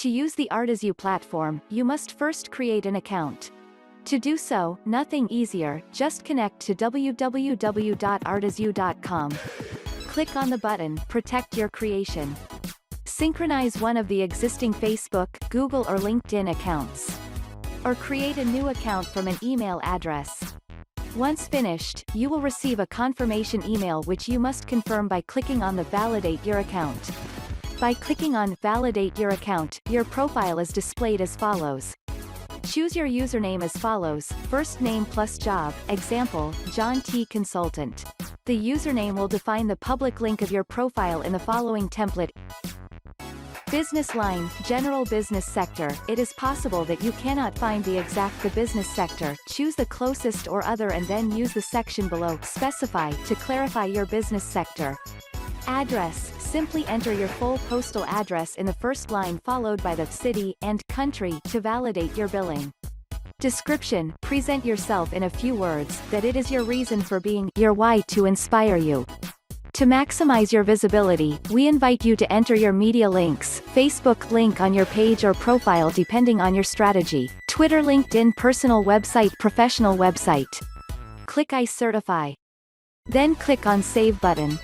To use the Artizyou platform, you must first create an account. To do so, nothing easier, just connect to www.artizyou.com. Click on the button, Protect Your Creation. Synchronize one of the existing Facebook, Google or LinkedIn accounts. Or create a new account from an email address. Once finished, you will receive a confirmation email which you must confirm by clicking on the Validate Your Account. By clicking on Validate Your Account, your profile is displayed as follows. Choose your username as follows, first name plus job, example, John T. Consultant. The username will define the public link of your profile in the following template. Business line, general business sector. It is possible that you cannot find the business sector. Choose the closest or other and then use the section below, specify, to clarify your business sector. Address, simply enter your full postal address in the first line followed by the city and country to validate your billing. Description, present yourself in a few words, that it is your reason for being, your why to inspire you. To maximize your visibility, we invite you to enter your media links, Facebook link on your page or profile depending on your strategy, Twitter, LinkedIn, personal website, professional website. Click I certify. Then click on Save button.